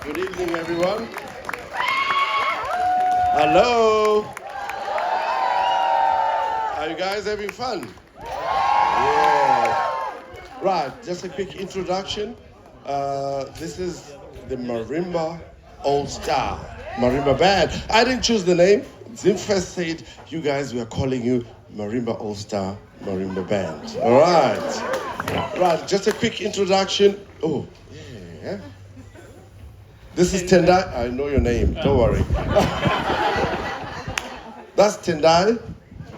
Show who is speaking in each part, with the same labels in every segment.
Speaker 1: Good evening, everyone. Hello. Are you guys having fun? Yeah. Right, just a quick introduction. This is the Marimba All Star Marimba Band. I didn't choose the name. Zimfest said, you guys, we are calling you Marimba All Star Marimba Band. All right. Right, just a quick introduction. Oh, yeah. This is Tendai. I know your name, don't worry. That's Tendai,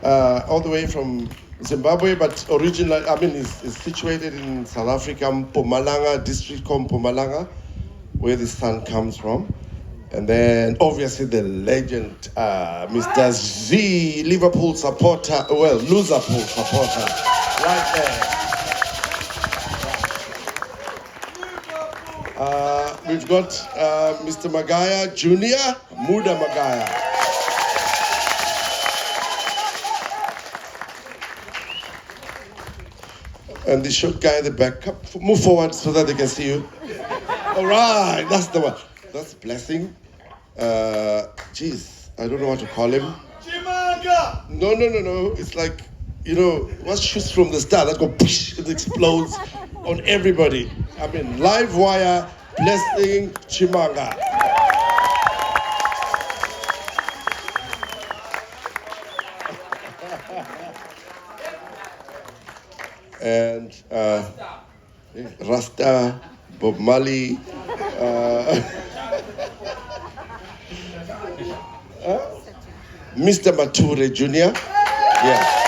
Speaker 1: all the way from Zimbabwe, but originally, is situated in South Africa, Mpumalanga, district called Mpumalanga, where the sun comes from. And then, obviously, the legend, Mr. Z, Liverpool supporter, well, Liverpool supporter, right there. We've got Mr. Magaya Jr., Muda Magaya. And the short guy at the back, move forward so that they can see you. All right, that's the one. That's Blessing. Jeez, I don't know what to call him. Chimanga! No. It's like, what shoots from the star that go push, it explodes on everybody. Live wire, Blessing Chimanga. And Rasta, Bob Marley, Mr. Mature Jr. Yeah.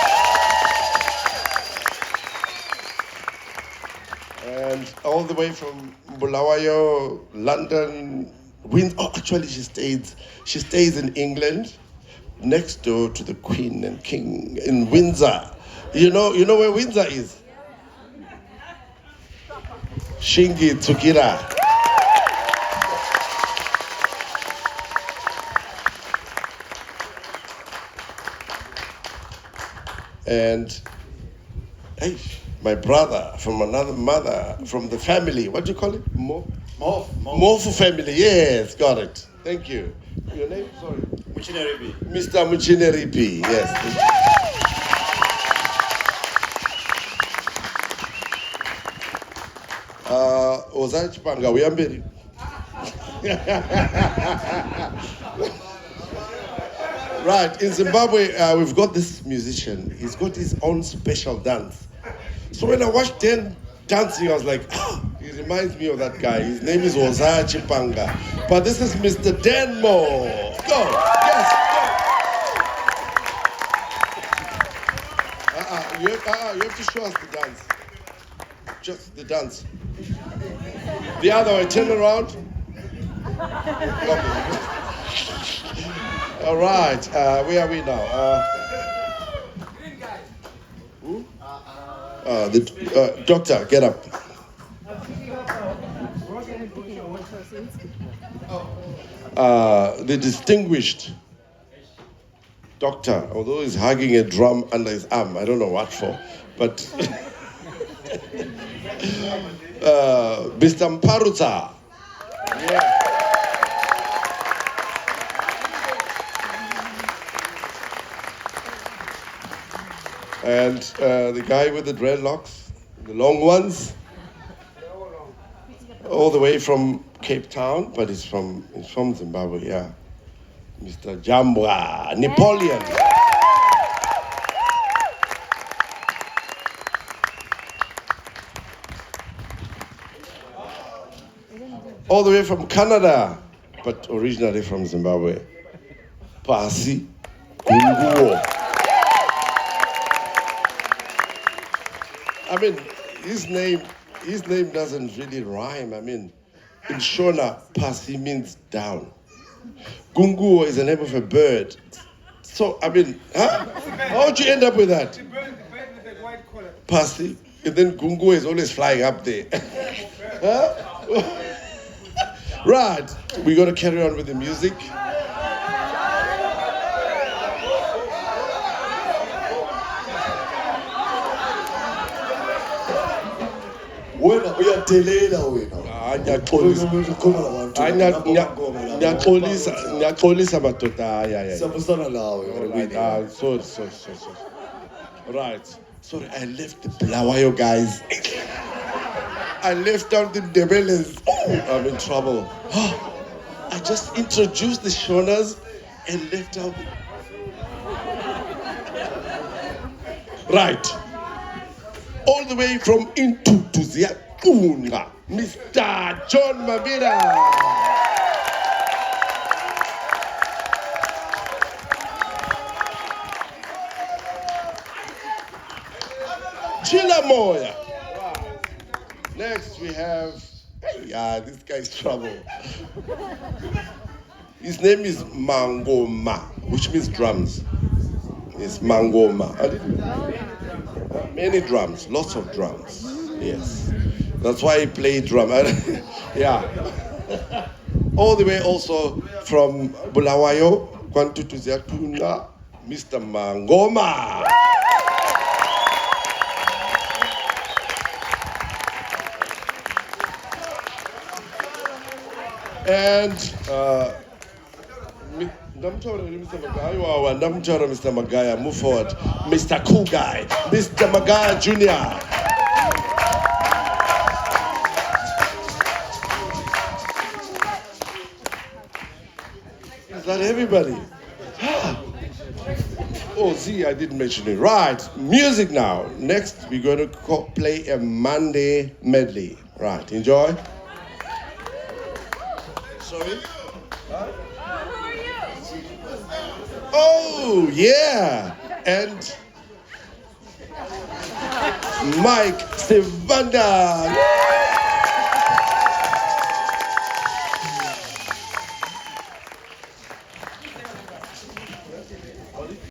Speaker 1: And all the way from Bulawayo, London, actually she stays in England, next door to the Queen and King in Windsor. You know where Windsor is? Shingi Tsukira. And hey, my brother from another mother, from the family, what do you call it? Mofu family, yes, got it. Thank you. Your name? Sorry.
Speaker 2: Muchineripi.
Speaker 1: Mr. Muchineripi, yes. Ozachipanga, uyamberi. Right, in Zimbabwe, we've got this musician. He's got his own special dance. So when I watched Dan dancing, I was like, he reminds me of that guy. His name is Ozaya Chipanga. But this is Mr. Denmo. Go, yes, go. You have to show us the dance. Just the dance. The other way, turn around. All right, where are we now? Who? The doctor, get up. The distinguished doctor, although he's hugging a drum under his arm, I don't know what for, but Mr. Mparuta. Yeah. And the guy with the dreadlocks, the long ones, all the way from Cape Town, but he's from Zimbabwe, yeah. Mr. Jambwa, Napoleon. All the way from Canada, but originally from Zimbabwe. Pasi Gunguo. His name doesn't really rhyme. In Shona, Pasi means down. Gunguo is the name of a bird. So, how'd you end up with that?
Speaker 2: The bird with the white collar.
Speaker 1: Pasi, and then Gunguo is always flying up there. Right, we're going to carry on with the music.
Speaker 3: wena uyadelela wena.
Speaker 1: Ngiyaxolisa madoda. Hayi.
Speaker 3: Siyabusana nawe.
Speaker 1: Alright, sorry. Right. Sorry, I left the Bulawayo guys. I left out the Debeles. I'm in trouble. I just introduced the Shonas and left out. Right. All the way from Into to Ziakunga, Mr. John Mabira. Chilamoya. Next we have, this guy's trouble. His name is Mangoma, which means drums. It's Mangoma. Many drums, lots of drums. Yes. That's why he played drum. Yeah. All the way also from Bulawayo, Kwantu to Ziakunga, Mr. Mangoma. And Mr. Magaya, move forward. Mr. Cool Guy, Mr. Magaya Jr. Is that everybody? Oh, see, I didn't mention it. Right, music now. Next, we're going to play a Monday medley. Right, enjoy. Sorry? Oh, yeah. And Michael Sibanda.